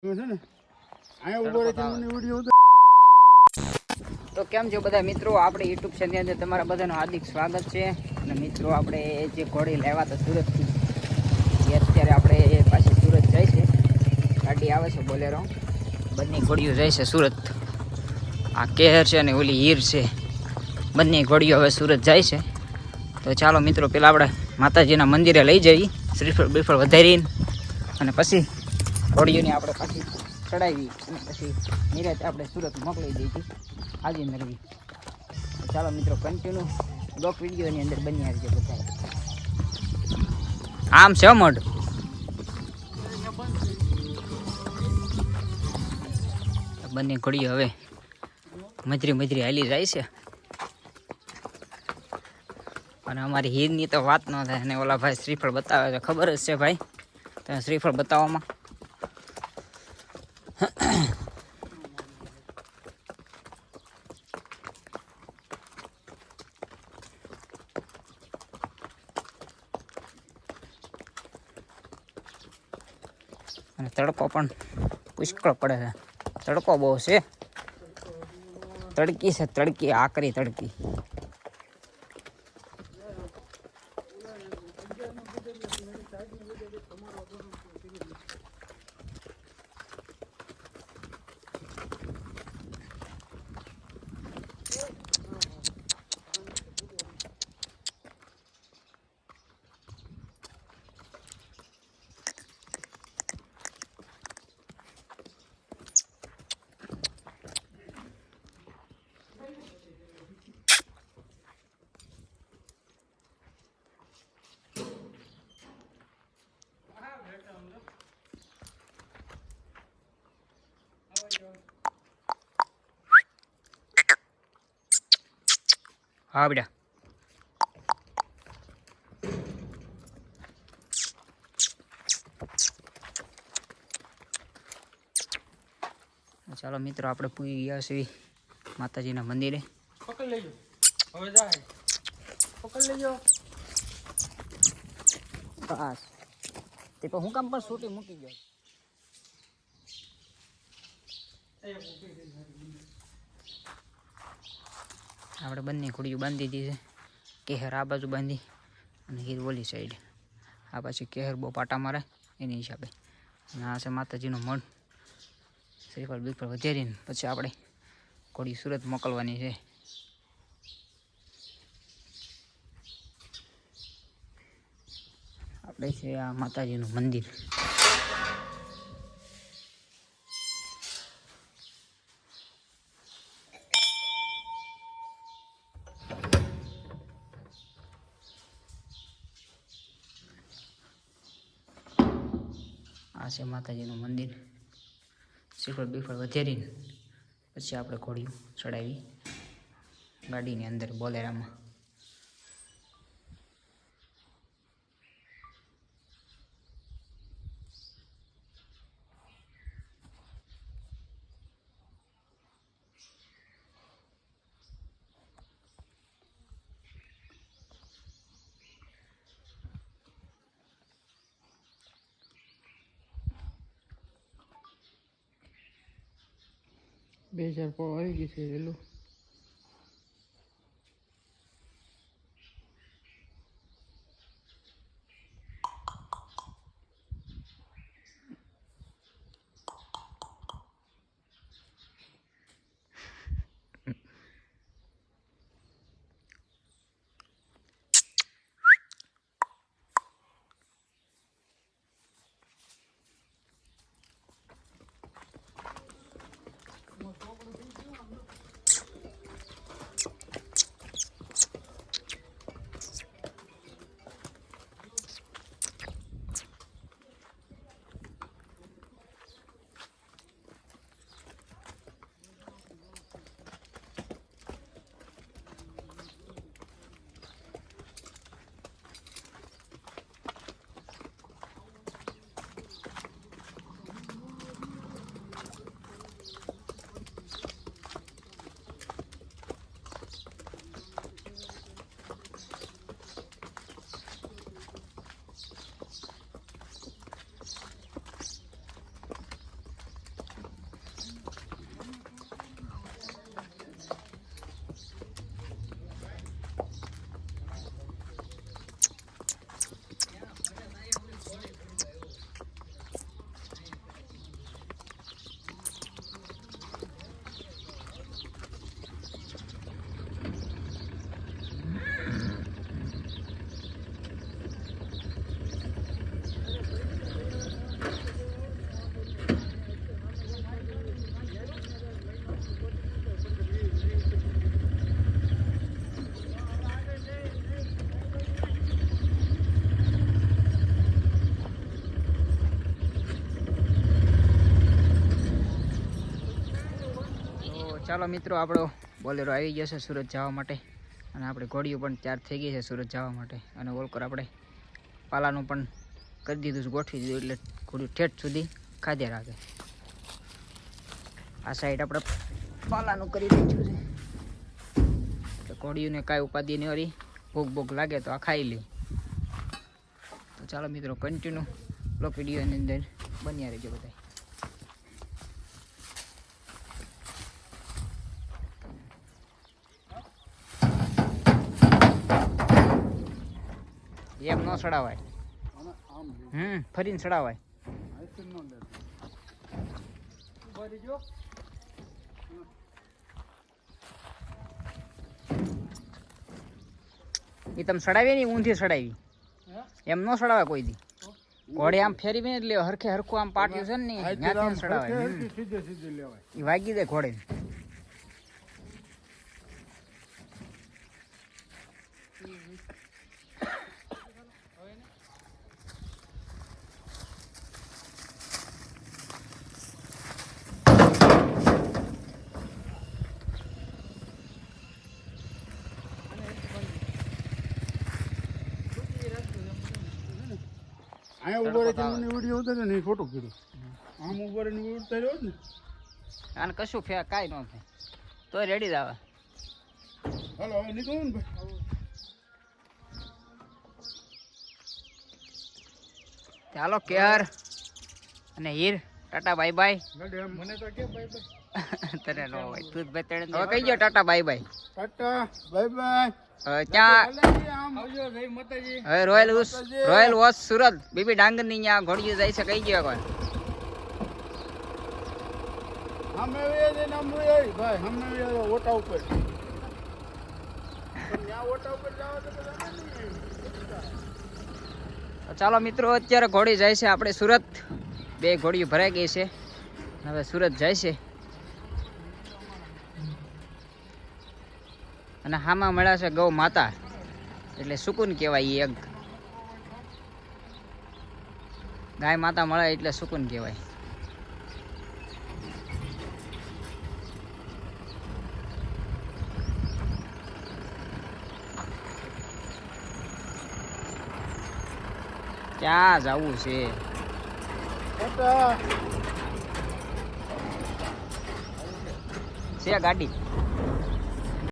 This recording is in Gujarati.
તો કેમ છો બધા મિત્રો, આપણે યુટ્યુબ ચેનલ અંદર તમારા બધાનું હાર્દિક સ્વાગત છે. અને મિત્રો આપણે જે ઘોડી લાવ્યા હતા સુરતથી, એ અત્યારે આપણે પાછી સુરત જાય છે. ગાડી આવે છે બોલેરો, બંને ઘોડીઓ જાય છે સુરત. આ કેહર છે અને ઓલી હીર છે, બંને ઘોડીઓ હવે સુરત જાય છે. તો ચાલો મિત્રો, પેલા આપણે માતાજીના મંદિરે લઈ જઈએ, શ્રીફળ બીફળ વધારીને, અને પછી ઘોડીઓને આપણે પાછી ચડાવી અને પછી નિરાતે આપણે સુરત મોકલી દઈએ હાજી નરવી. તો ચાલો મિત્રો, કન્ટિન્યુ બ્લોક વિડીયોની અંદર બની આવી છે બધા. આમ છે મોઢ બંને ઘોડીઓ હવે મજરી હાલી જાય છે. અને અમારી હીરની તો વાત ન થાય. અને ઓલા ભાઈ શ્રીફળ બતાવે છે, ખબર જ છે ભાઈ તમે શ્રીફળ બતાવવામાં. અને તડકો પણ પુષ્કળ પડે છે, તડકો બહુ છે, તડકી છે તડકી, આકરી તડકી. હા બેટા, ચાલો મિત્રો, આપણે પૂરી ગયા છીએ માતાજીના મંદિરે. પકડ લેજો, હવે જાય પકડ લેજો. બસ તે તો હું કામ પર છૂટી મૂકી ગયો. આપણે બંને ઘોડીઓ બાંધી દીધી છે. કેહર આ બાજુ બાંધી અને હીર ઓલી સાઈડ. આ પાછી કેહર બહુ પાટા મારે એની હિસાબે. અને આ છે માતાજીનો મઢ. શ્રીફળ બીફળ વધારીને પછી આપણે ઘોડી સુરત મોકલવાની છે. આપણે છે આ માતાજીનું મંદિર. આ છે માતાજીનું મંદિર. શ્રીફળ બીફળ વધારીને પછી આપણે ઘોડીઓ ચડાવી ગાડીની અંદર બોલેરામાં. બે ચાર પાવ આવી ગઈ છે વેલું. ચાલો મિત્રો, આપણો બોલેરો આવી ગયો છે સુરત જવા માટે, અને આપણે ઘોડીઓ પણ તૈયાર થઈ ગઈ છે સુરત જવા માટે. અને ઓલકોર આપણે પાલાનું પણ કરી દીધું છે, ગોઠવી દીધું, એટલે ઘોડીઓ ઠેઠ સુધી ખાધે રાખે. આ સાઈડ આપણે પાલાનું કરી દીધું છે, એટલે ઘોડીઓને કાંઈ ઉપાધિ નહીં હોય, ભૂખ ભૂખ લાગે તો આ ખાઈ લે. તો ચાલો મિત્રો, કન્ટિન્યુ બ્લોક વિડીયોની અંદર બન્યા રહેજો બધા. એમ ન ચડાવાય, ફરીને ચડાવાય. એ તમે ચડાવી ને ઊંધી ચડાવી, એમ ન ચડાવાય કોઈ દી. ઘોડે આમ ફેરવી એટલે હરખે હરખું આમ પાટ્યું છે ને ત્યાંથી ચડાવાય. એ વાગી દે ઘોડે. અહીંયા ઉભો રહી મને વિડીયો ઉતાર્યો ને ફોટો કર્યો. આમ ઉભો રહીને ઉતાર્યો જ ને. આને કશું કાંઈ ન થાય તો રેડી જ આવે. હાલો હવે નીકળું ને ભાઈ. ચાલો કેર અને હીર ટાટા બાય બાય. મને તો કે બાય બાય. તને નો હોય તું જ બતાડે. હવે કહી ગયો Tata bye bye. Tata bye bye. હવે ક્યાં આવજો જય માતાજી. હવે રોયલ વોચ સુરત બીબી ડાંગર ની ત્યાં ઘોડીઓ જાય છે, કહી ગયો કોઈ. અમે ભાઈ અમે ઓટા ઉપર ત્યાં ઓટા ઉપર જાવ તો ચાલો મિત્રો, અત્યારે ઘોડી જાય છે આપણે સુરત. 2 ઘોડીઓ ભરાઈ ગઈ છે, હવે સુરત જાય છે. અને હામાં મળ્યા છે ગૌ માતા, એટલે સુકૂન કહેવાય. એક ગાય માતા મળે એટલે સુકૂન કહેવાય. ક્યાં જવું છે? છે ગાડી.